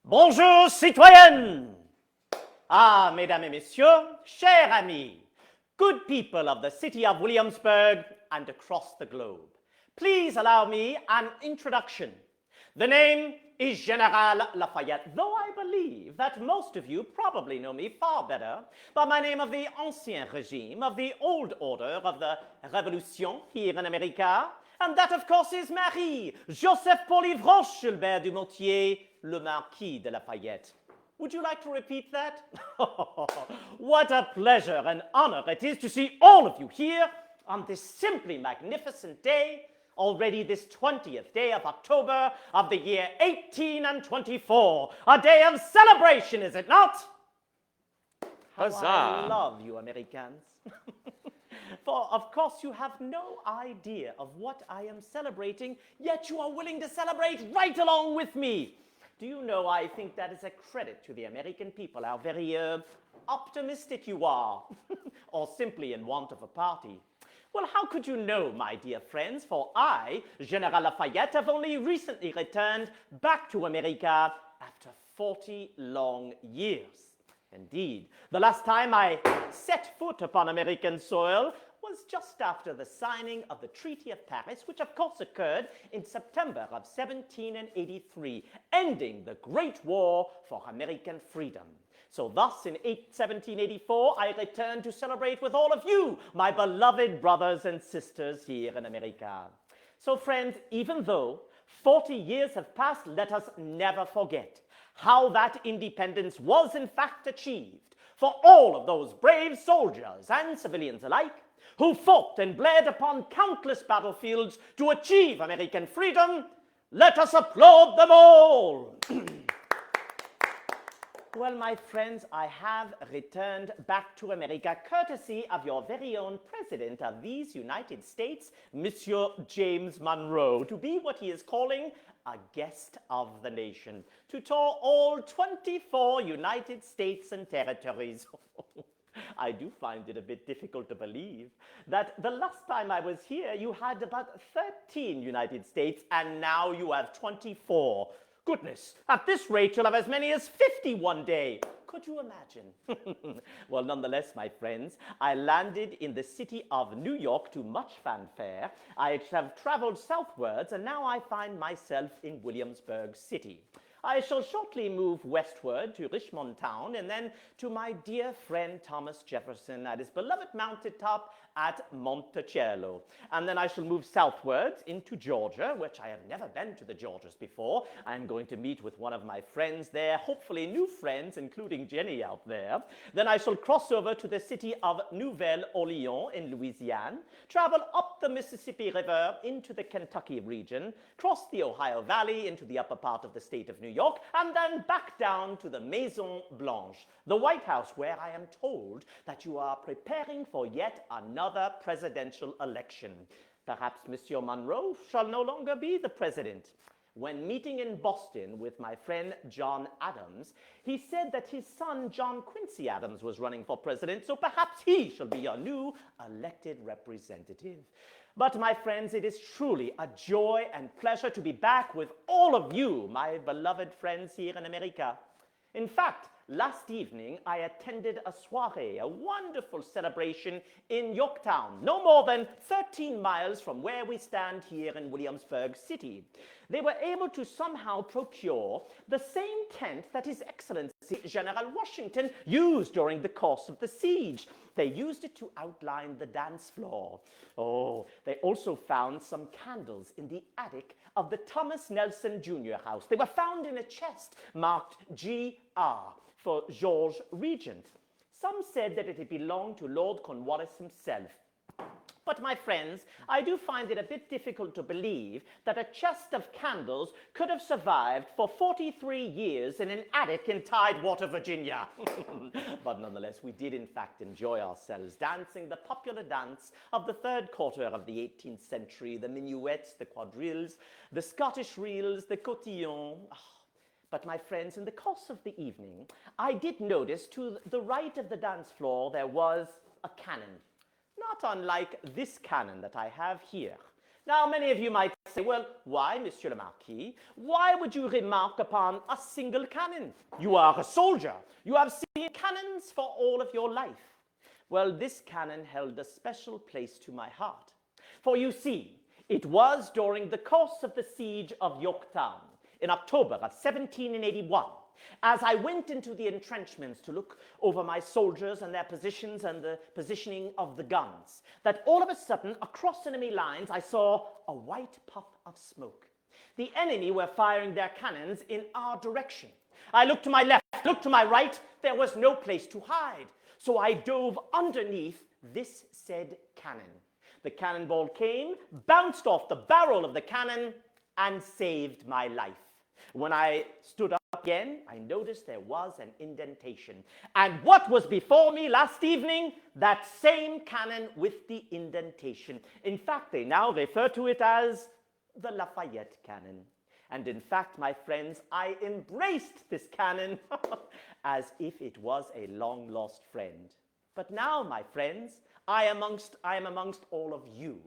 Bonjour, citoyennes! Ah, mesdames et messieurs, chers amis, good people of the city of Williamsburg and across the globe, please allow me an introduction. The name is General Lafayette, though I believe that most of you probably know me far better by my name of the Ancien Régime, of the old order of the Révolution here in America, and that, of course, is Marie, Joseph Paul-Yves Gilbert du Motier, le Marquis de Lafayette. Would you like to repeat that? What a pleasure and honor it is to see all of you here on this simply magnificent day, already this 20th day of October of the year 1824. A day of celebration, is it not? How Huzzah! I love you, Americans. For, of course, you have no idea of what I am celebrating, yet you are willing to celebrate right along with me. Do you know, I think that is a credit to the American people, how very optimistic you are, or simply in want of a party. Well, how could you know, my dear friends, for I, General Lafayette, have only recently returned back to America after 40 long years. Indeed, the last time I set foot upon American soil was just after the signing of the Treaty of Paris, which of course occurred in September of 1783, ending the Great War for American freedom. So thus, in 1784, I returned to celebrate with all of you, my beloved brothers and sisters here in America. So friends, even though 40 years have passed, let us never forget how that independence was in fact achieved for all of those brave soldiers and civilians alike who fought and bled upon countless battlefields to achieve American freedom. Let us applaud them all. Well, my friends, I have returned back to America courtesy of your very own President of these United States, Monsieur James Monroe, to be what he is calling a guest of the nation, to tour all 24 United States and territories. I do find it a bit difficult to believe that the last time I was here, you had about 13 United States, and now you have 24. Goodness, at this rate, you'll have as many as 50 one day. Could you imagine? Well, nonetheless, my friends, I landed in the city of New York to much fanfare. I have traveled southwards, and now I find myself in Williamsburg City. I shall shortly move westward to Richmond Town, and then to my dear friend Thomas Jefferson at his beloved mountain top at Monticello. And then I shall move southwards into Georgia, which I have never been to the Georgias before. I'm going to meet with one of my friends there, hopefully new friends, including Jenny out there. Then I shall cross over to the city of Nouvelle-Orléans in Louisiana, travel up the Mississippi River into the Kentucky region, cross the Ohio Valley into the upper part of the state of New York, and then back down to the Maison Blanche, the White House, where I am told that you are preparing for yet another presidential election. Perhaps Monsieur Monroe shall no longer be the president. When meeting in Boston with my friend John Adams, he said that his son John Quincy Adams was running for president, so perhaps he shall be your new elected representative. But my friends, it is truly a joy and pleasure to be back with all of you, my beloved friends here in America. In fact, last evening I attended a soiree, a wonderful celebration in Yorktown, no more than 13 miles from where we stand here in Williamsburg City. They were able to somehow procure the same tent that His Excellency General Washington used during the course of the siege. They used it to outline the dance floor. Oh, they also found some candles in the attic of the Thomas Nelson Jr. house. They were found in a chest marked G.R. for George Regent. Some said that it had belonged to Lord Cornwallis himself. But my friends, I do find it a bit difficult to believe that a chest of candles could have survived for 43 years in an attic in Tidewater, Virginia. But nonetheless, we did in fact enjoy ourselves dancing the popular dance of the third quarter of the 18th century, the minuets, the quadrilles, the Scottish reels, the cotillons. But my friends, in the course of the evening, I did notice to the right of the dance floor there was a cannon. Not unlike this cannon that I have here. Now, many of you might say, well, why, Monsieur le Marquis? Why would you remark upon a single cannon? You are a soldier. You have seen cannons for all of your life. Well, this cannon held a special place to my heart. For you see, it was during the course of the siege of Yorktown in October of 1781, as I went into the entrenchments to look over my soldiers and their positions and the positioning of the guns, that all of a sudden, across enemy lines, I saw a white puff of smoke. The enemy were firing their cannons in our direction. I looked to my left, looked to my right. There was no place to hide. So I dove underneath this said cannon. The cannonball came, bounced off the barrel of the cannon, and saved my life. When I stood up again, I noticed there was an indentation. And what was before me last evening? That same cannon with the indentation. In fact, they now refer to it as the Lafayette cannon. And in fact, my friends, I embraced this cannon as if it was a long-lost friend. But now, my friends, I am amongst all of you,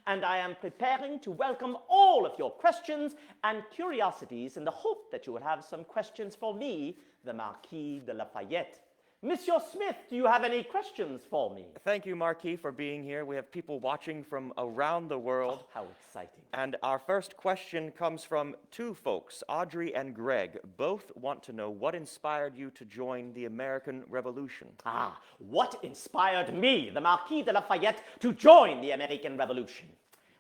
and I am preparing to welcome all of your questions and curiosities in the hope that you will have some questions for me, the Marquis de Lafayette. Monsieur Smith, do you have any questions for me? Thank you, Marquis, for being here. We have people watching from around the world. Oh, how exciting. And our first question comes from two folks, Audrey and Greg. Both want to know what inspired you to join the American Revolution. What inspired me, the Marquis de Lafayette, to join the American Revolution?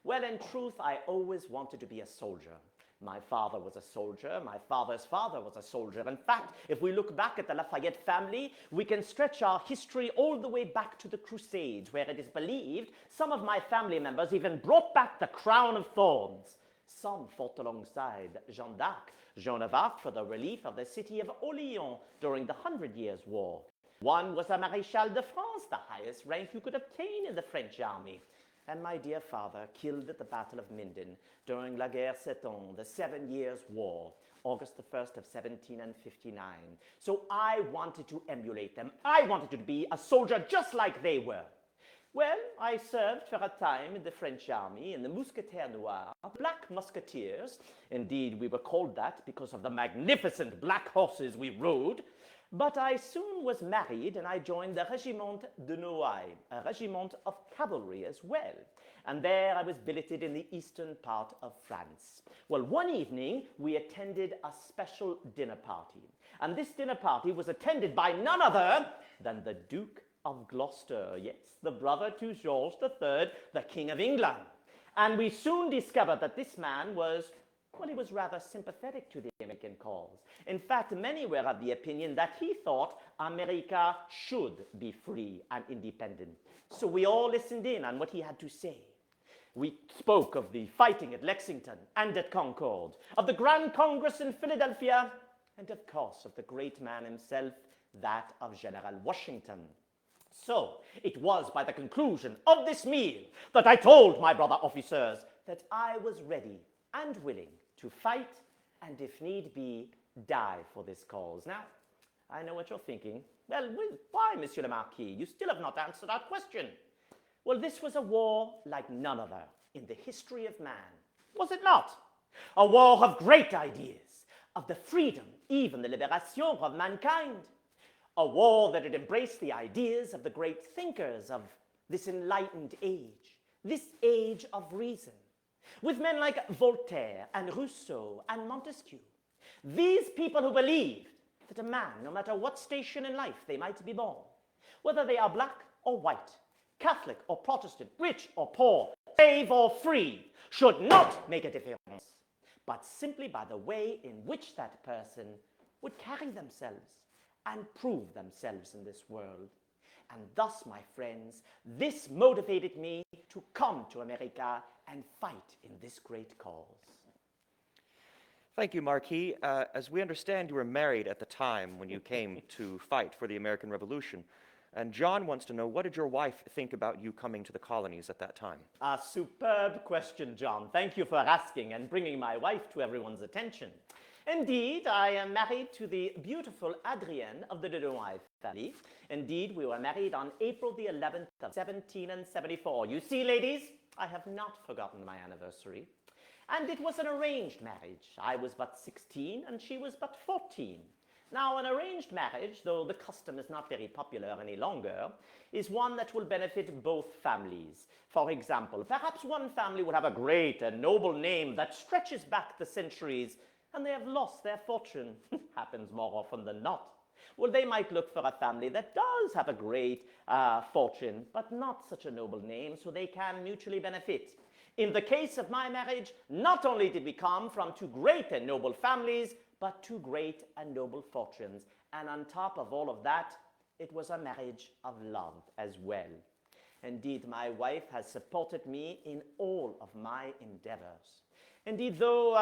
Well, in truth, I always wanted to be a soldier. My father was a soldier. My father's father was a soldier. In fact, if we look back at the Lafayette family, we can stretch our history all the way back to the Crusades, where it is believed some of my family members even brought back the crown of thorns. Some fought alongside Jeanne d'Arc, Joan of Arc, for the relief of the city of Orleans during the 100 Years' War. One was a Maréchal de France, the highest rank you could obtain in the French army. And my dear father killed at the Battle of Minden during La Guerre Sept Ans, the 7 Years' War, August the 1st of 1759. So I wanted to emulate them. I wanted to be a soldier just like they were. Well, I served for a time in the French army in the Mousquetaires Noirs, Black Musketeers. Indeed, we were called that because of the magnificent black horses we rode. But I soon was married, and I joined the Regiment de Noailles, a regiment of cavalry as well. And there I was billeted in the eastern part of France. Well, one evening, we attended a special dinner party. And this dinner party was attended by none other than the Duke of Gloucester, yes, the brother to George III, the King of England. And we soon discovered that this man was, well, he was rather sympathetic to the American cause. In fact, many were of the opinion that he thought America should be free and independent. So we all listened in on what he had to say. We spoke of the fighting at Lexington and at Concord, of the Grand Congress in Philadelphia, and of course of the great man himself, that of General Washington. So it was by the conclusion of this meal that I told my brother officers that I was ready and willing to fight and, if need be, die for this cause. Now, I know what you're thinking. Well, why, Monsieur le Marquis? You still have not answered our question. Well, this was a war like none other in the history of man, was it not? A war of great ideas, of the freedom, even the liberation of mankind. A war that had embraced the ideas of the great thinkers of this enlightened age, this age of reason, with men like Voltaire and Rousseau and Montesquieu. These people who believed that a man, no matter what station in life they might be born, whether they are black or white, Catholic or Protestant, rich or poor, slave or free, should not make a difference, but simply by the way in which that person would carry themselves and prove themselves in this world. And thus, my friends, this motivated me to come to America and fight in this great cause. Thank you, Marquis. As we understand, you were married at the time when you came to fight for the American Revolution. And John wants to know, what did your wife think about you coming to the colonies at that time? A superb question, John. Thank you for asking and bringing my wife to everyone's attention. Indeed, I am married to the beautiful Adrienne of the de Noailles family. Indeed, we were married on April the 11th of 1774. You see, ladies, I have not forgotten my anniversary. And it was an arranged marriage. I was but 16 and she was but 14. Now, an arranged marriage, though the custom is not very popular any longer, is one that will benefit both families. For example, perhaps one family will have a great and noble name that stretches back the centuries, and they have lost their fortune. Happens more often than not. Well, they might look for a family that does have a great fortune, but not such a noble name, so they can mutually benefit. In the case of my marriage, not only did we come from two great and noble families, but two great and noble fortunes. And on top of all of that, it was a marriage of love as well. Indeed, my wife has supported me in all of my endeavors. Indeed, though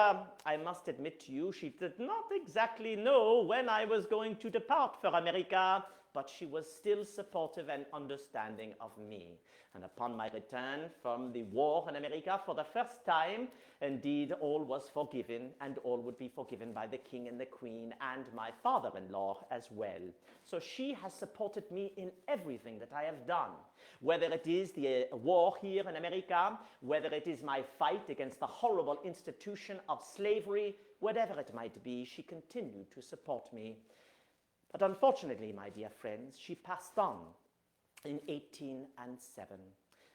I must admit to you, she did not exactly know when I was going to depart for America, but she was still supportive and understanding of me. And upon my return from the war in America for the first time, indeed, all was forgiven, and all would be forgiven by the king and the queen and my father-in-law as well. So she has supported me in everything that I have done. Whether it is the war here in America, whether it is my fight against the horrible institution of slavery, whatever it might be, she continued to support me. But unfortunately, my dear friends, she passed on in 1807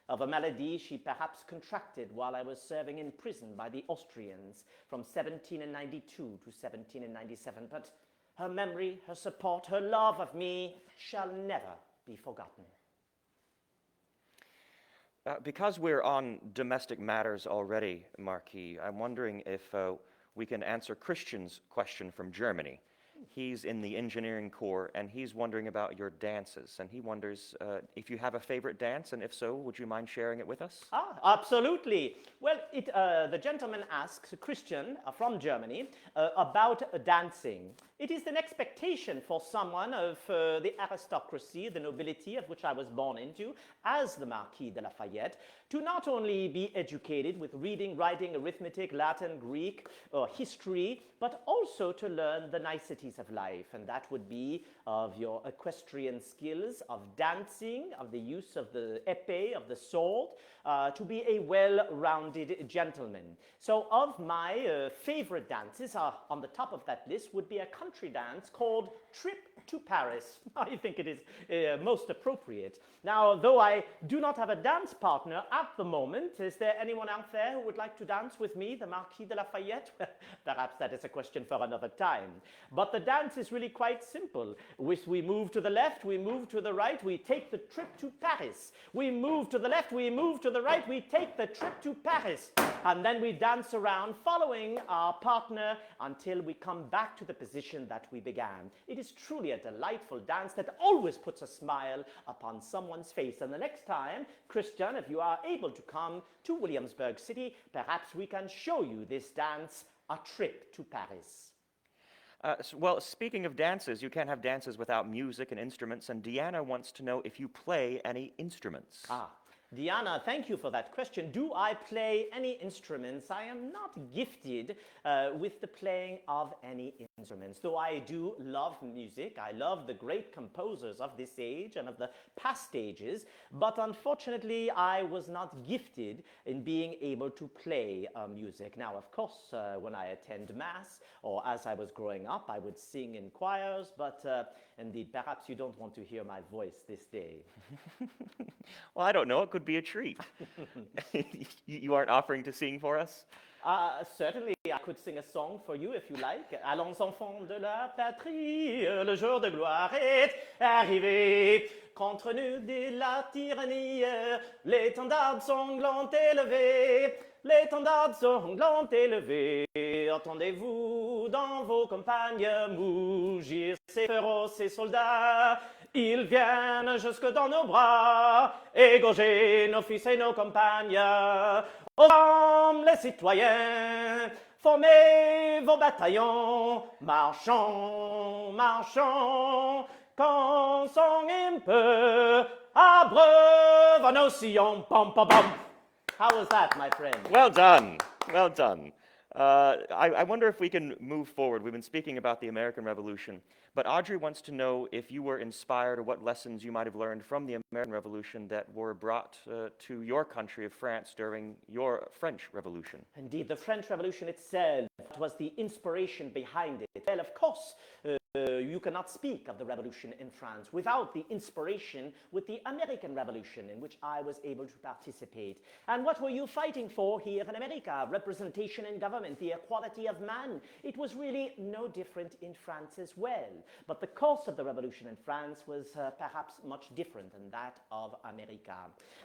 of a malady she perhaps contracted while I was serving in prison by the Austrians from 1792 to 1797. But her memory, her support, her love of me shall never be forgotten. Because we're on domestic matters already, Marquis, I'm wondering if we can answer Christian's question from Germany. He's in the engineering corps, and he's wondering about your dances. And he wonders if you have a favorite dance, and if so, would you mind sharing it with us? Absolutely. Well, the gentleman asks, Christian from Germany, about dancing. It is an expectation for someone of the aristocracy, the nobility of which I was born into, as the Marquis de Lafayette, to not only be educated with reading, writing, arithmetic, Latin, Greek, or history, but also to learn the niceties of life. And that would be of your equestrian skills, of dancing, of the use of the épée, of the sword, to be a well-rounded gentleman. So of my favorite dances, on the top of that list would be a country dance called Trip to Paris. I think it is most appropriate. Now, though I do not have a dance partner at the moment, is there anyone out there who would like to dance with me, the Marquis de Lafayette? Perhaps that is a question for another time. But the dance is really quite simple. We move to the left, we move to the right, we take the trip to Paris. We move to the left, we move to the right, we take the trip to Paris. And then we dance around following our partner until we come back to the position that we began. It is truly a delightful dance that always puts a smile upon someone's face. And the next time, Christian, if you are able to come to Williamsburg City, perhaps we can show you this dance, A Trip to Paris. Well, speaking of dances, you can't have dances without music and instruments, and Deanna wants to know if you play any instruments. Diana, thank you for that question. Do I play any instruments? I am not gifted with the playing of any instruments, though I do love music. I love the great composers of this age and of the past ages, but unfortunately, I was not gifted in being able to play music. Now, of course, when I attend Mass, or as I was growing up, I would sing in choirs, but indeed, perhaps you don't want to hear my voice this day. Well, I don't know. It could be a treat. You aren't offering to sing for us? Certainly, I could sing a song for you if you like. Allons enfants de la patrie, le jour de gloire est arrivé. Contre nous de la tyrannie, l'étendard sanglant élevé. L'étendard sanglant élevé. Entendez-vous dans vos campagnes mugir ces féroces et soldats. Ils viennent jusque dans nos bras, égorger nos fils et nos compagnes. Aux hommes, les citoyens, formez vos bataillons, marchons, marchons, quand son hymne abreuve nos sillons. Pom, pom, pom. How was that, my friend? Well done, well done. I wonder if we can move forward. We've been speaking about the American Revolution, but Audrey wants to know if you were inspired or what lessons you might have learned from the American Revolution that were brought to your country of France during your French Revolution. Indeed, the French Revolution itself was the inspiration behind it. Well, of course, you cannot speak of the revolution in France without the inspiration with the American Revolution, in which I was able to participate. And what were you fighting for here in America? Representation in government, the equality of man. It was really no different in France as well. But the course of the revolution in France was perhaps much different than that of America.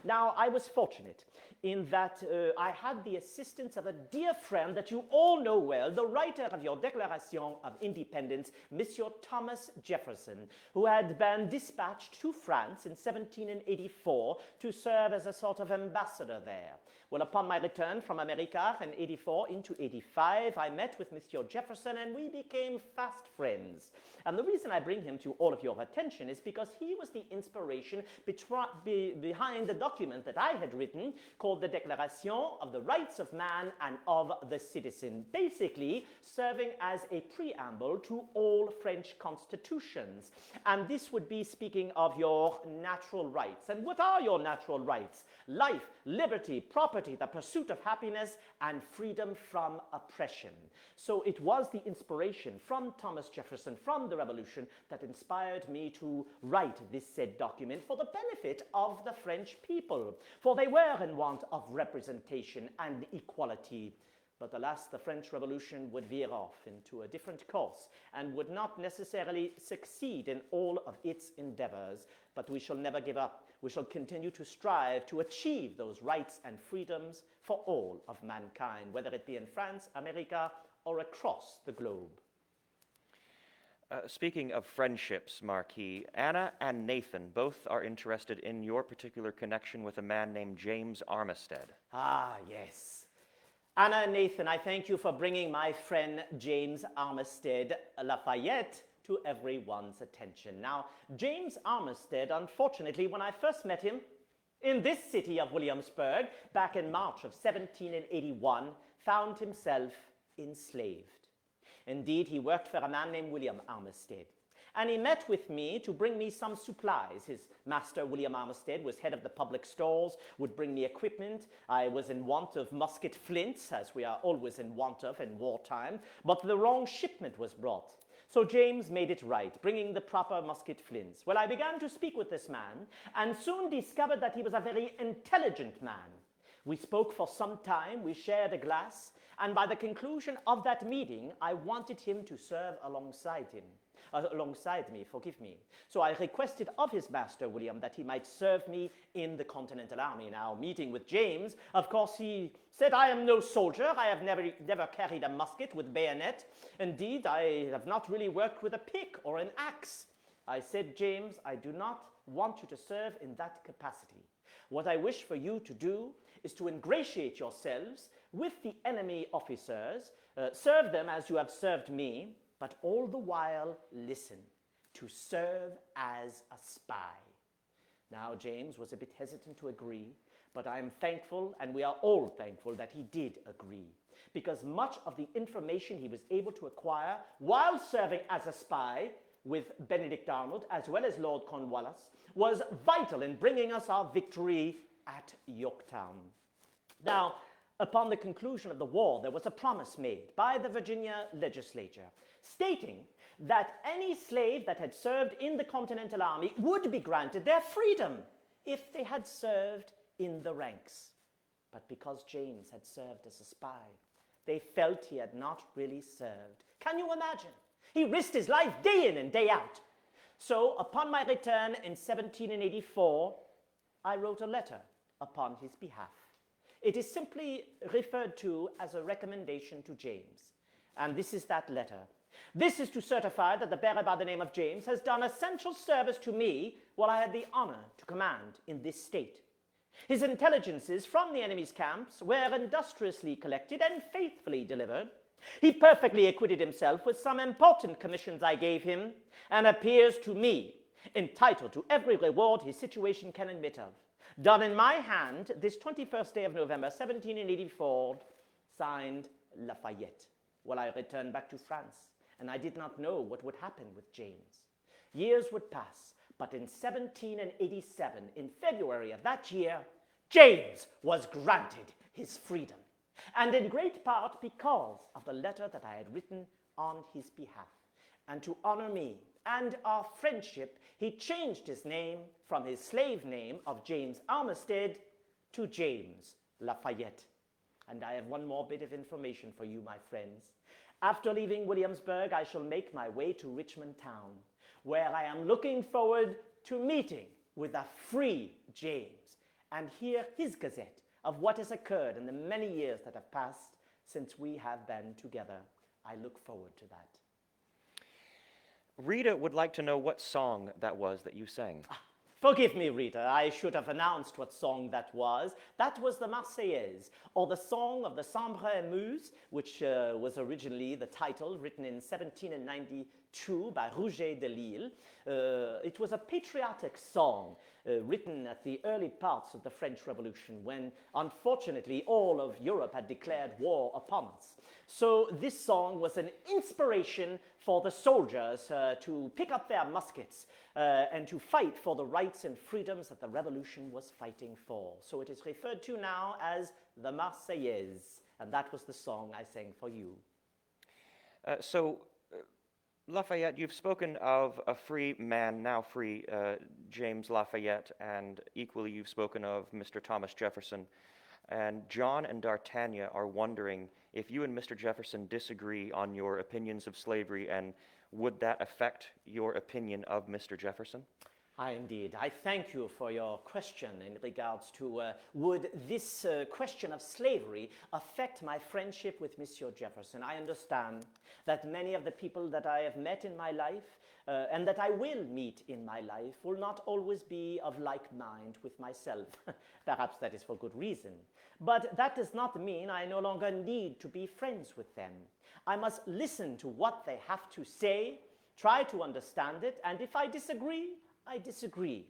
Now, I was fortunate in that I had the assistance of a dear friend that you all know well, the writer of your Declaration of Independence, Monsieur Thomas Jefferson, who had been dispatched to France in 1784 to serve as a sort of ambassador there. Well, upon my return from America in 84 into 85, I met with Monsieur Jefferson and we became fast friends. And the reason I bring him to all of your attention is because he was the inspiration behind the document that I had written called the Declaration of the Rights of Man and of the Citizen, basically serving as a preamble to all French constitutions. And this would be speaking of your natural rights. And what are your natural rights? Life, liberty, property, the pursuit of happiness, and freedom from oppression. So it was the inspiration from Thomas Jefferson, from the Revolution, that inspired me to write this said document for the benefit of the French people, for they were in want of representation and equality. But alas, the French Revolution would veer off into a different course and would not necessarily succeed in all of its endeavors. But we shall never give up. We shall continue to strive to achieve those rights and freedoms for all of mankind, whether it be in France, America, or across the globe. Speaking of friendships, Marquis, Anna and Nathan both are interested in your particular connection with a man named James Armistead. Ah, yes. Anna and Nathan, I thank you for bringing my friend James Armistead Lafayette to everyone's attention. Now, James Armistead, unfortunately, when I first met him in this city of Williamsburg back in March of 1781, found himself enslaved. Indeed, he worked for a man named William Armistead. And he met with me to bring me some supplies. His master, William Armistead, was head of the public stores, would bring me equipment. I was in want of musket flints, as we are always in want of in wartime, but the wrong shipment was brought. So James made it right, bringing the proper musket flints. Well, I began to speak with this man, and soon discovered that he was a very intelligent man. We spoke for some time, we shared a glass, and by the conclusion of that meeting, I wanted him to serve alongside me, forgive me. So I requested of his master, William, that he might serve me in the Continental Army. Now, meeting with James, of course, he said, I am no soldier. I have never carried a musket with bayonet. Indeed, I have not really worked with a pick or an axe. I said, James, I do not want you to serve in that capacity. What I wish for you to do is to ingratiate yourselves with the enemy officers, serve them as you have served me, but all the while listen, to serve as a spy. Now, James was a bit hesitant to agree, but I am thankful, and we are all thankful, that he did agree, because much of the information he was able to acquire while serving as a spy with Benedict Arnold, as well as Lord Cornwallis, was vital in bringing us our victory at Yorktown. Now, upon the conclusion of the war, there was a promise made by the Virginia legislature stating that any slave that had served in the Continental Army would be granted their freedom if they had served in the ranks. But because James had served as a spy, they felt he had not really served. Can you imagine? He risked his life day in and day out. So upon my return in 1784, I wrote a letter upon his behalf. It is simply referred to as a recommendation to James. And this is that letter. This is to certify that the bearer by the name of James has done essential service to me while I had the honor to command in this state. His intelligences from the enemy's camps were industriously collected and faithfully delivered. He perfectly acquitted himself with some important commissions I gave him, and appears to me entitled to every reward his situation can admit of. Done in my hand this 21st day of November, 1784, signed Lafayette. Well, I returned back to France, and I did not know what would happen with James. Years would pass, but in 1787, in February of that year, James was granted his freedom, and in great part because of the letter that I had written on his behalf. And to honor me and our friendship, he changed his name from his slave name of James Armistead to James Lafayette. And I have one more bit of information for you, my friends. After leaving Williamsburg, I shall make my way to Richmond town, where I am looking forward to meeting with a free James and hear his gazette of what has occurred in the many years that have passed since we have been together. I look forward to that. Rita would like to know what song that was that you sang. Forgive me, Rita, I should have announced what song that was. That was the Marseillaise, or the song of the Sombre and Muse, which was originally the title, written in 1792 by Rouget de Lille. It was a patriotic song written at the early parts of the French Revolution, when, unfortunately, all of Europe had declared war upon us. So this song was an inspiration for the soldiers to pick up their muskets and to fight for the rights and freedoms that the revolution was fighting for. So it is referred to now as the Marseillaise, and that was the song I sang for you. Lafayette, you've spoken of a free man, now free, James Lafayette, and equally you've spoken of Mr. Thomas Jefferson. And John and D'Artagnan are wondering if you and Mr. Jefferson disagree on your opinions of slavery, and would that affect your opinion of Mr. Jefferson? Indeed. I thank you for your question in regards to would this question of slavery affect my friendship with Monsieur Jefferson. I understand that many of the people that I have met in my life and that I will meet in my life will not always be of like mind with myself. Perhaps that is for good reason. But that does not mean I no longer need to be friends with them. I must listen to what they have to say, try to understand it, and if I disagree, I disagree.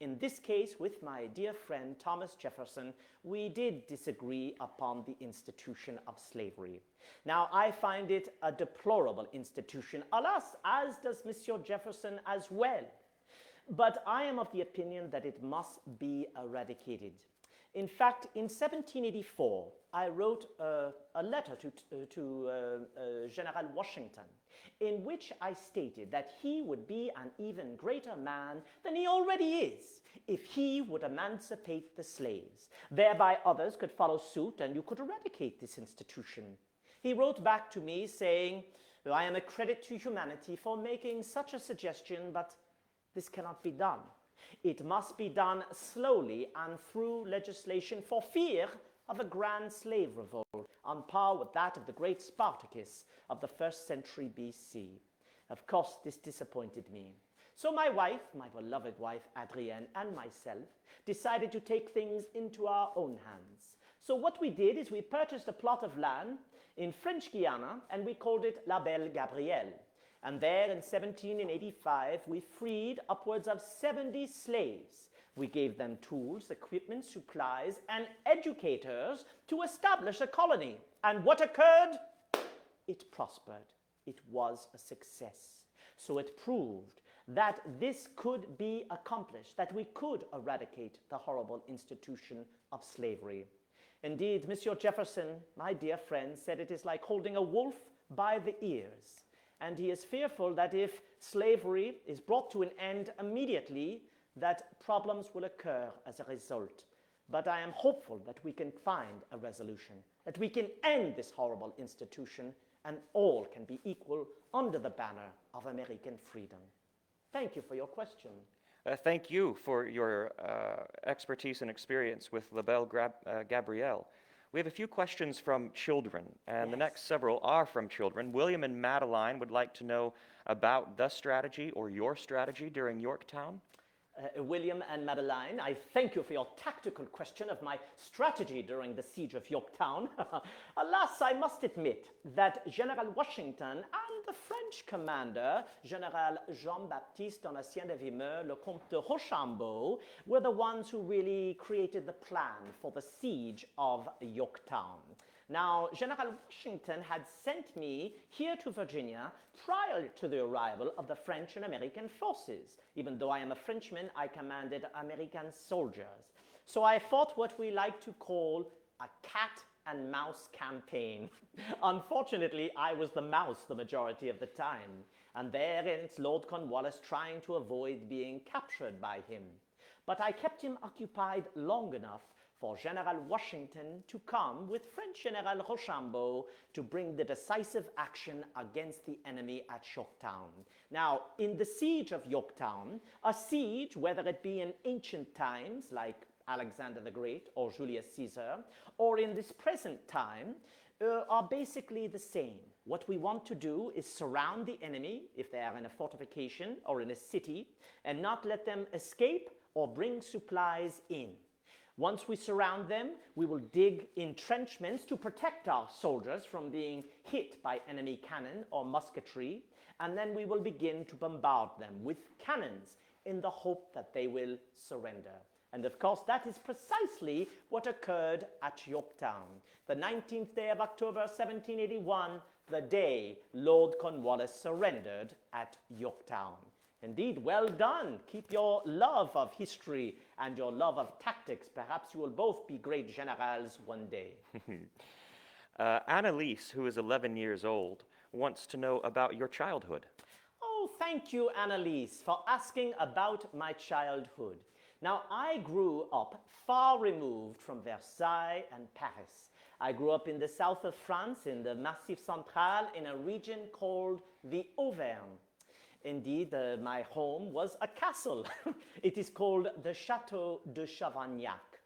In this case, with my dear friend Thomas Jefferson, we did disagree upon the institution of slavery. Now, I find it a deplorable institution, alas, as does Monsieur Jefferson as well. But I am of the opinion that it must be eradicated. In fact, in 1784, I wrote a letter to General Washington, in which I stated that he would be an even greater man than he already is if he would emancipate the slaves. Thereby others could follow suit and you could eradicate this institution. He wrote back to me saying, I am a credit to humanity for making such a suggestion, but this cannot be done. It must be done slowly and through legislation for fear of a grand slave revolt on par with that of the great Spartacus of the 1st century BC. Of course, this disappointed me. So my wife, my beloved wife Adrienne, and myself decided to take things into our own hands. So what we did is we purchased a plot of land in French Guiana, and we called it La Belle Gabrielle. And there in 1785, we freed upwards of 70 slaves. We gave them tools, equipment, supplies, and educators to establish a colony. And what occurred? It prospered. It was a success. So it proved that this could be accomplished, that we could eradicate the horrible institution of slavery. Indeed, Monsieur Jefferson, my dear friend, said it is like holding a wolf by the ears. And he is fearful that if slavery is brought to an end immediately, that problems will occur as a result. But I am hopeful that we can find a resolution, that we can end this horrible institution, and all can be equal under the banner of American freedom. Thank you for your question. Thank you for your expertise and experience with La Belle Gabrielle. We have a few questions from children, and the next several are from children. William and Madeline would like to know about the strategy or your strategy during Yorktown. William and Madeline, I thank you for your tactical question of my strategy during the siege of Yorktown. Alas, I must admit that General Washington and the French commander, General Jean-Baptiste Donatien de Vimeux, le Comte de Rochambeau, were the ones who really created the plan for the siege of Yorktown. Now, General Washington had sent me here to Virginia prior to the arrival of the French and American forces. Even though I am a Frenchman, I commanded American soldiers. So I fought what we like to call a cat and mouse campaign. Unfortunately, I was the mouse the majority of the time, and there ends Lord Cornwallis trying to avoid being captured by him. But I kept him occupied long enough for General Washington to come with French General Rochambeau to bring the decisive action against the enemy at Yorktown. Now, in the siege of Yorktown, a siege, whether it be in ancient times like Alexander the Great or Julius Caesar, or in this present time, are basically the same. What we want to do is surround the enemy if they are in a fortification or in a city, and not let them escape or bring supplies in. Once we surround them, we will dig entrenchments to protect our soldiers from being hit by enemy cannon or musketry, and then we will begin to bombard them with cannons in the hope that they will surrender. And of course, that is precisely what occurred at Yorktown, the 19th day of October, 1781, the day Lord Cornwallis surrendered at Yorktown. Indeed, well done. Keep your love of history and your love of tactics. Perhaps you will both be great generals one day. Annalise, who is 11 years old, wants to know about your childhood. Oh, thank you, Annalise, for asking about my childhood. Now, I grew up far removed from Versailles and Paris. I grew up in the south of France, in the Massif Central, in a region called the Auvergne. Indeed, my home was a castle. It is called the Château de Chavagnac.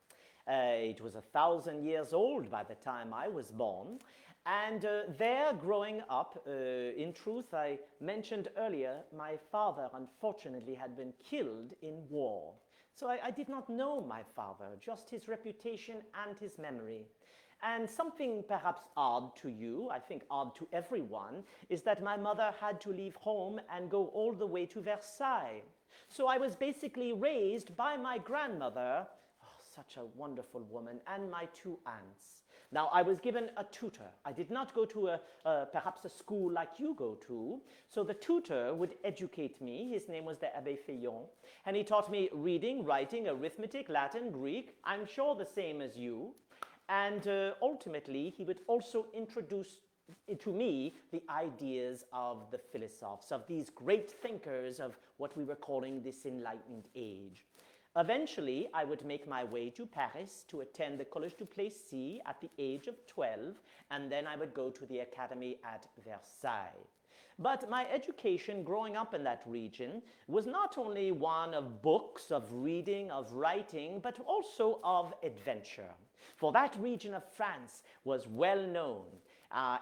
It was 1,000 years old by the time I was born. And there, growing up, in truth, I mentioned earlier, my father unfortunately had been killed in war. So I did not know my father, just his reputation and his memory. And something perhaps odd to you, I think odd to everyone, is that my mother had to leave home and go all the way to Versailles. So I was basically raised by my grandmother, such a wonderful woman, and my two aunts. Now, I was given a tutor. I did not go to perhaps a school like you go to. So the tutor would educate me. His name was the Abbé Fillon. And he taught me reading, writing, arithmetic, Latin, Greek. I'm sure the same as you. And ultimately, he would also introduce to me the ideas of the philosophes, of these great thinkers of what we were calling this enlightened age. Eventually, I would make my way to Paris to attend the Collège du Plessis at the age of 12, and then I would go to the academy at Versailles. But my education growing up in that region was not only one of books, of reading, of writing, but also of adventure. For that region of France was well known.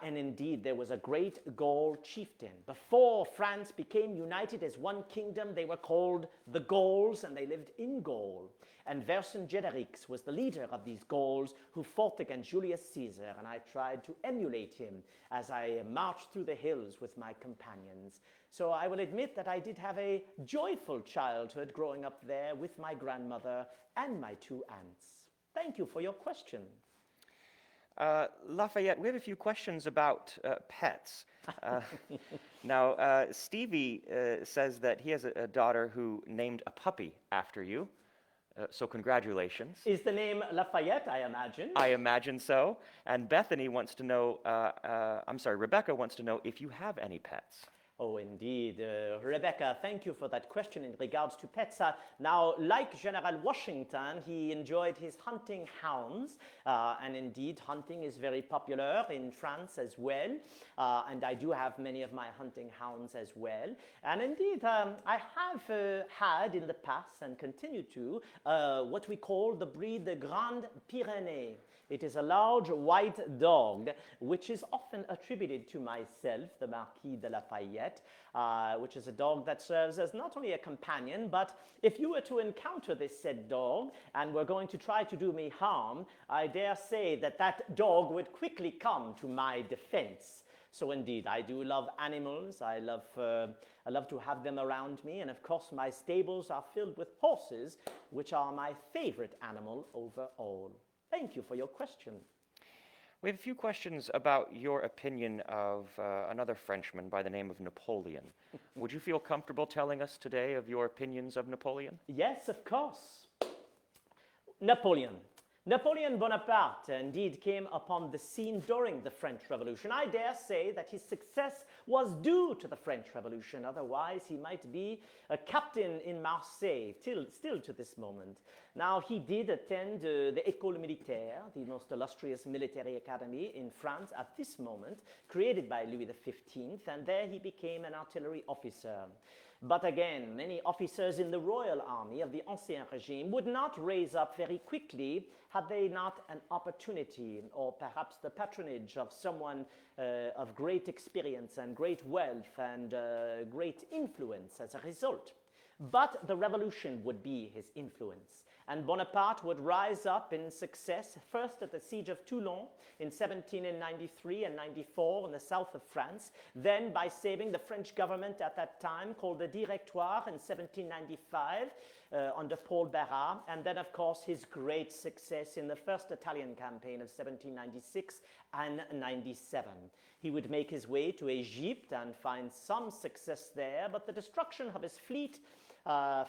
And indeed, there was a great Gaul chieftain. Before France became united as one kingdom, they were called the Gauls, and they lived in Gaul. And Vercingetorix was the leader of these Gauls who fought against Julius Caesar, and I tried to emulate him as I marched through the hills with my companions. So I will admit that I did have a joyful childhood growing up there with my grandmother and my two aunts. Thank you for your question. Lafayette, we have a few questions about pets. Now, Stevie says that he has a daughter who named a puppy after you. So congratulations. Is the name Lafayette, I imagine? I imagine so. And Bethany wants to know, Rebecca wants to know if you have any pets. Oh, indeed. Rebecca, thank you for that question in regards to pets. Now, like General Washington, he enjoyed his hunting hounds, and indeed, hunting is very popular in France as well, and I do have many of my hunting hounds as well. And indeed, I have had in the past and continue to what we call the breed the Grande Pyrénées. It is a large white dog, which is often attributed to myself, the Marquis de Lafayette, which is a dog that serves as not only a companion, but if you were to encounter this said dog and were going to try to do me harm, I dare say that that dog would quickly come to my defense. So indeed, I do love animals. I love to have them around me. And of course, my stables are filled with horses, which are my favorite animal overall. Thank you for your question. We have a few questions about your opinion of another Frenchman by the name of Napoleon. Would you feel comfortable telling us today of your opinions of Napoleon? Yes, of course. Napoleon. Napoleon Bonaparte indeed came upon the scene during the French Revolution. I dare say that his success was due to the French Revolution. Otherwise, he might be a captain in Marseille, still to this moment. Now, he did attend the École Militaire, the most illustrious military academy in France at this moment, created by Louis XV, and there he became an artillery officer. But again, many officers in the royal army of the Ancien Regime would not raise up very quickly had they not an opportunity or perhaps the patronage of someone of great experience and great wealth and great influence as a result. But the revolution would be his influence. And Bonaparte would rise up in success, first at the siege of Toulon in 1793 and 94 in the south of France, then by saving the French government at that time called the Directoire in 1795 under Paul Barras, and then of course his great success in the first Italian campaign of 1796 and 97. He would make his way to Egypt and find some success there, but the destruction of his fleet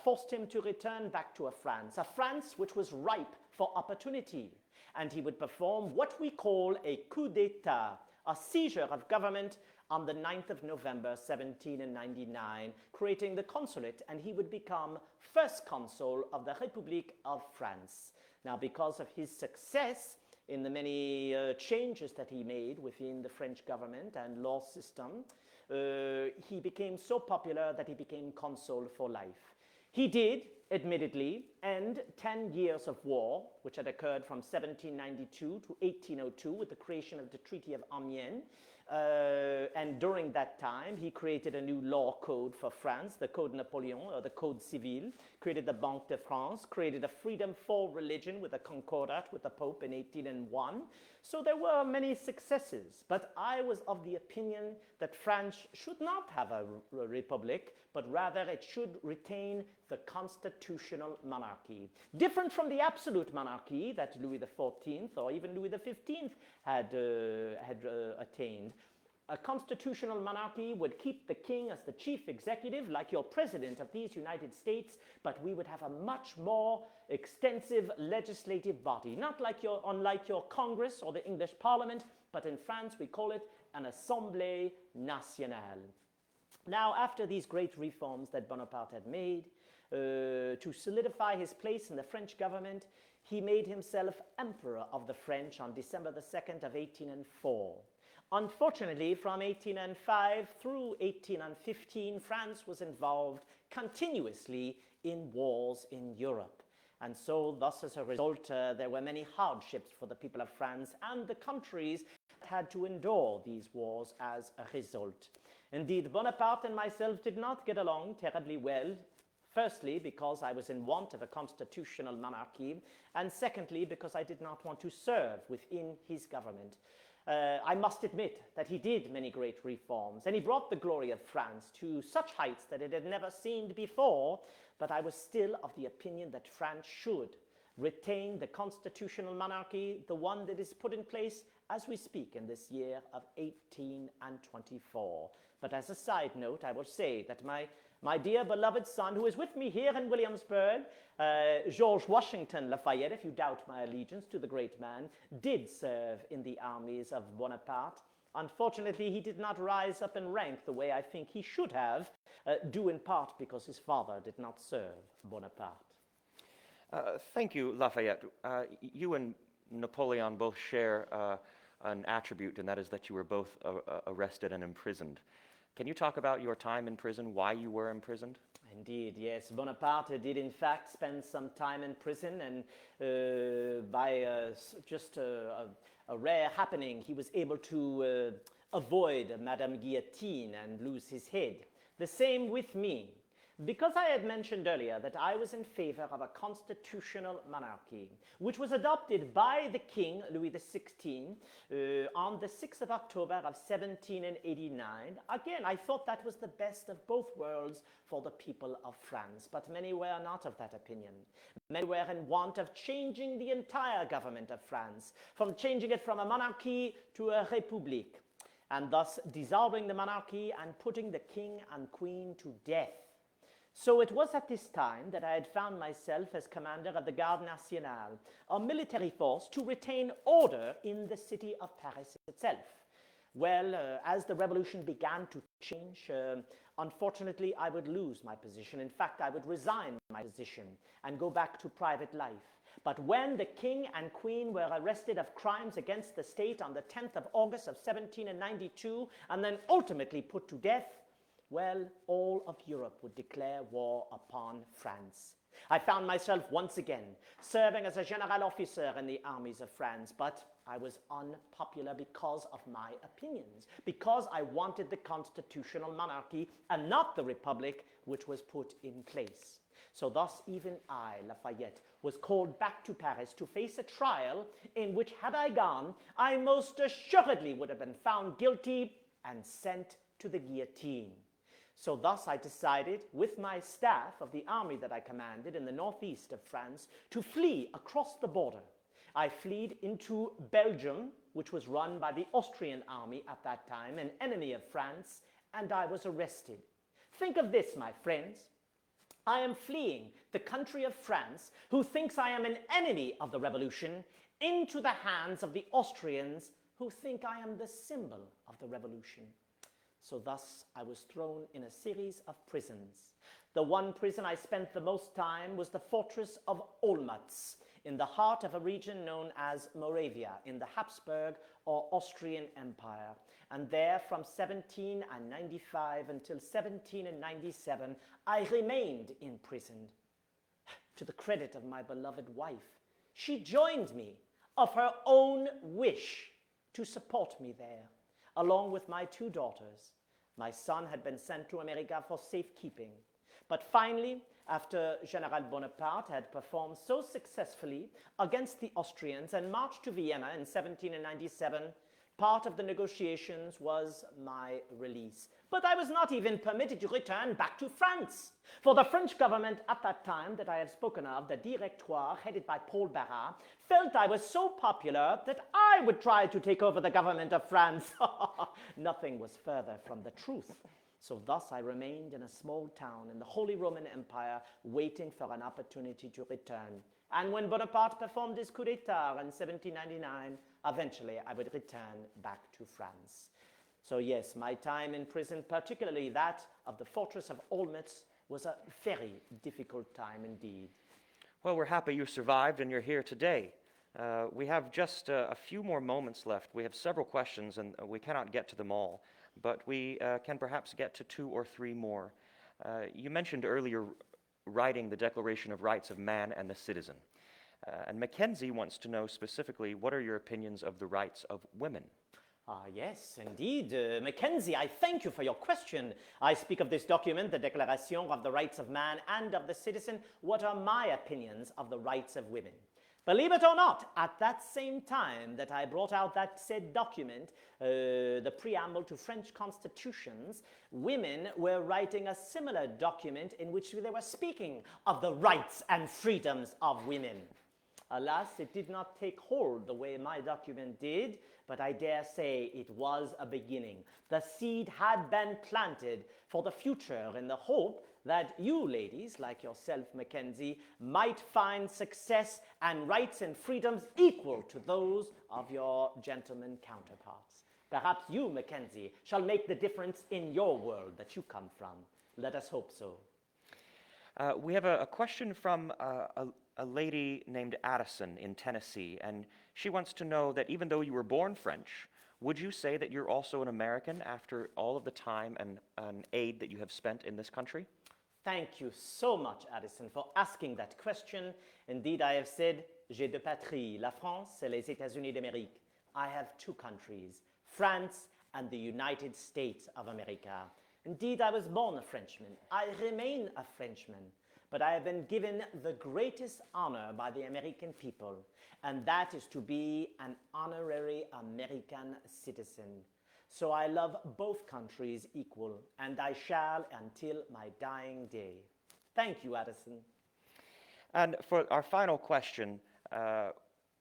forced him to return back to a France which was ripe for opportunity. And he would perform what we call a coup d'etat, a seizure of government on the 9th of November 1799, creating the consulate, and he would become first consul of the Republic of France. Now, because of his success in the many changes that he made within the French government and law system, he became so popular that he became consul for life. He did, admittedly, end 10 years of war, which had occurred from 1792 to 1802 with the creation of the Treaty of Amiens. And during that time, he created a new law code for France, the Code Napoleon, or the Code Civil, created the Banque de France, created a freedom for religion with a concordat with the Pope in 1801. So there were many successes, but I was of the opinion that France should not have a republic, but rather it should retain the constitutional monarchy. Different from the absolute monarchy that Louis XIV or even Louis XV had attained. A constitutional monarchy would keep the king as the chief executive, like your president of these United States, but we would have a much more extensive legislative body, unlike your Congress or the English Parliament, but in France we call it an Assemblée Nationale. Now, after these great reforms that Bonaparte had made, to solidify his place in the French government, he made himself Emperor of the French on December the 2nd of 1804. Unfortunately, from 1805 through 1815, France was involved continuously in wars in Europe. And so, thus, as a result, there were many hardships for the people of France and the countries that had to endure these wars as a result. Indeed, Bonaparte and myself did not get along terribly well. Firstly, because I was in want of a constitutional monarchy, and secondly, because I did not want to serve within his government. I must admit that he did many great reforms, and he brought the glory of France to such heights that it had never seen before, but I was still of the opinion that France should retain the constitutional monarchy, the one that is put in place as we speak in this year of 1824. But as a side note, I will say that my dear beloved son, who is with me here in Williamsburg, George Washington Lafayette, if you doubt my allegiance to the great man, did serve in the armies of Bonaparte. Unfortunately, he did not rise up in rank the way I think he should have, due in part because his father did not serve Bonaparte. Thank you, Lafayette. You and Napoleon both share an attribute, and that is that you were both arrested and imprisoned. Can you talk about your time in prison, why you were imprisoned? Indeed, yes. Bonaparte did in fact spend some time in prison, and by just a rare happening, he was able to avoid Madame Guillotine and lose his head. The same with me. Because I had mentioned earlier that I was in favor of a constitutional monarchy, which was adopted by the King, Louis XVI, on the 6th of October of 1789, again, I thought that was the best of both worlds for the people of France, but many were not of that opinion. Many were in want of changing the entire government of France, from changing it from a monarchy to a republique, and thus dissolving the monarchy and putting the king and queen to death. So it was at this time that I had found myself as commander of the Garde Nationale, a military force to retain order in the city of Paris itself. Well, as the revolution began to change, unfortunately, I would lose my position. In fact, I would resign my position and go back to private life. But when the king and queen were arrested of crimes against the state on the 10th of August of 1792 and then ultimately put to death, well, all of Europe would declare war upon France. I found myself once again serving as a general officer in the armies of France, but I was unpopular because of my opinions, because I wanted the constitutional monarchy and not the republic which was put in place. So thus even I, Lafayette, was called back to Paris to face a trial in which, had I gone, I most assuredly would have been found guilty and sent to the guillotine. So thus I decided, with my staff of the army that I commanded in the northeast of France, to flee across the border. I fled into Belgium, which was run by the Austrian army at that time, an enemy of France, and I was arrested. Think of this, my friends. I am fleeing the country of France, who thinks I am an enemy of the revolution, into the hands of the Austrians, who think I am the symbol of the revolution. So thus I was thrown in a series of prisons. The one prison I spent the most time was the fortress of Olmütz, in the heart of a region known as Moravia, in the Habsburg or Austrian Empire. And there from 1795 until 1797, I remained imprisoned. To the credit of my beloved wife, she joined me of her own wish to support me there, along with my two daughters. My son had been sent to America for safekeeping. But finally, after General Bonaparte had performed so successfully against the Austrians and marched to Vienna in 1797, part of the negotiations was my release. But I was not even permitted to return back to France. For the French government at that time that I have spoken of, the Directoire, headed by Paul Barras, felt I was so popular that I would try to take over the government of France. Nothing was further from the truth. So thus I remained in a small town in the Holy Roman Empire, waiting for an opportunity to return. And when Bonaparte performed his coup d'etat in 1799, eventually I would return back to France. So yes, my time in prison, particularly that of the fortress of Olmütz, was a very difficult time indeed. Well, we're happy you survived and you're here today. We have just a few more moments left. We have several questions and we cannot get to them all, but we can perhaps get to 2 or 3 more. You mentioned earlier writing the Declaration of Rights of Man and the Citizen. And Mackenzie wants to know specifically, what are your opinions of the rights of women? Yes, indeed. Mackenzie, I thank you for your question. I speak of this document, the Declaration of the Rights of Man and of the Citizen. What are my opinions of the rights of women? Believe it or not, at that same time that I brought out that said document, the preamble to French constitutions, women were writing a similar document in which they were speaking of the rights and freedoms of women. Alas, it did not take hold the way my document did, but I dare say it was a beginning. The seed had been planted for the future in the hope that you ladies, like yourself, Mackenzie, might find success and rights and freedoms equal to those of your gentlemen counterparts. Perhaps you, Mackenzie, shall make the difference in your world that you come from. Let us hope so. We have a question from a lady named Addison in Tennessee, and she wants to know that even though you were born French, would you say that you're also an American after all of the time and aid that you have spent in this country? Thank you so much, Addison, for asking that question. Indeed, I have said, j'ai deux patries, la France et les États-Unis d'Amérique. I have 2 countries, France and the United States of America. Indeed, I was born a Frenchman. I remain a Frenchman. But I have been given the greatest honor by the American people, and that is to be an honorary American citizen. So I love both countries equal, and I shall until my dying day. Thank you, Addison. And for our final question,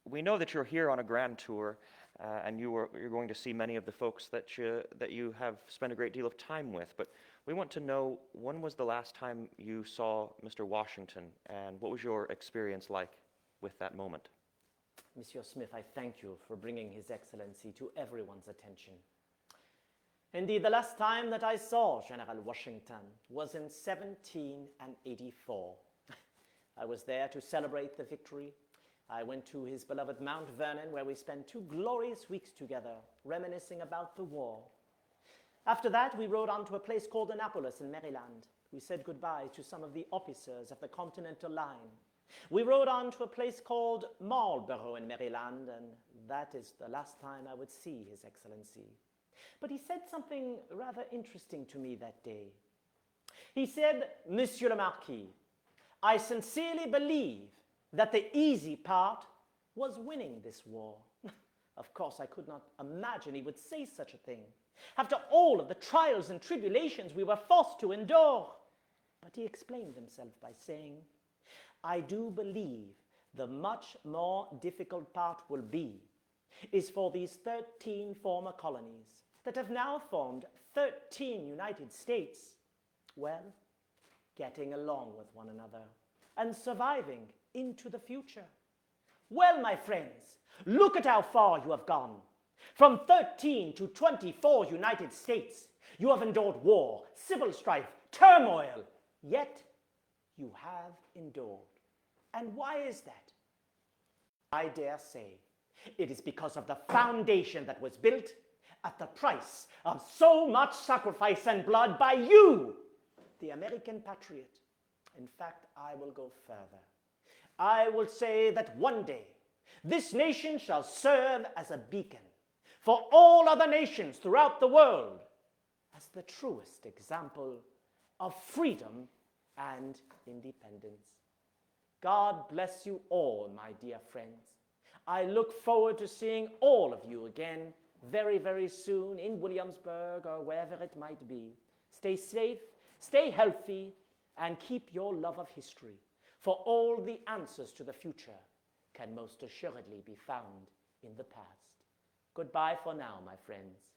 we know that you're here on a grand tour, and you're going to see many of the folks that you have spent a great deal of time with. But we want to know, when was the last time you saw Mr. Washington, and what was your experience like with that moment? Monsieur Smith, I thank you for bringing His Excellency to everyone's attention. Indeed, the last time that I saw General Washington was in 1784. I was there to celebrate the victory. I went to his beloved Mount Vernon, where we spent 2 glorious weeks together, reminiscing about the war. After that, we rode on to a place called Annapolis in Maryland. We said goodbye to some of the officers of the Continental Line. We rode on to a place called Marlborough in Maryland, and that is the last time I would see His Excellency. But he said something rather interesting to me that day. He said, "Monsieur le Marquis, I sincerely believe that the easy part was winning this war." Of course, I could not imagine he would say such a thing, after all of the trials and tribulations we were forced to endure. But he explained himself by saying, "I do believe the much more difficult part is for these 13 former colonies that have now formed 13 United States, well, getting along with one another and surviving into the future. Well, my friends, look at how far you have gone. From 13 to 24 United States, you have endured war, civil strife, turmoil, yet you have endured. And why is that? I dare say it is because of the foundation that was built at the price of so much sacrifice and blood by you, the American patriot. In fact, I will go further. I will say that one day this nation shall serve as a beacon for all other nations throughout the world as the truest example of freedom and independence. God bless you all, my dear friends. I look forward to seeing all of you again very, very soon in Williamsburg or wherever it might be. Stay safe, stay healthy, and keep your love of history, for all the answers to the future can most assuredly be found in the past. Goodbye for now, my friends.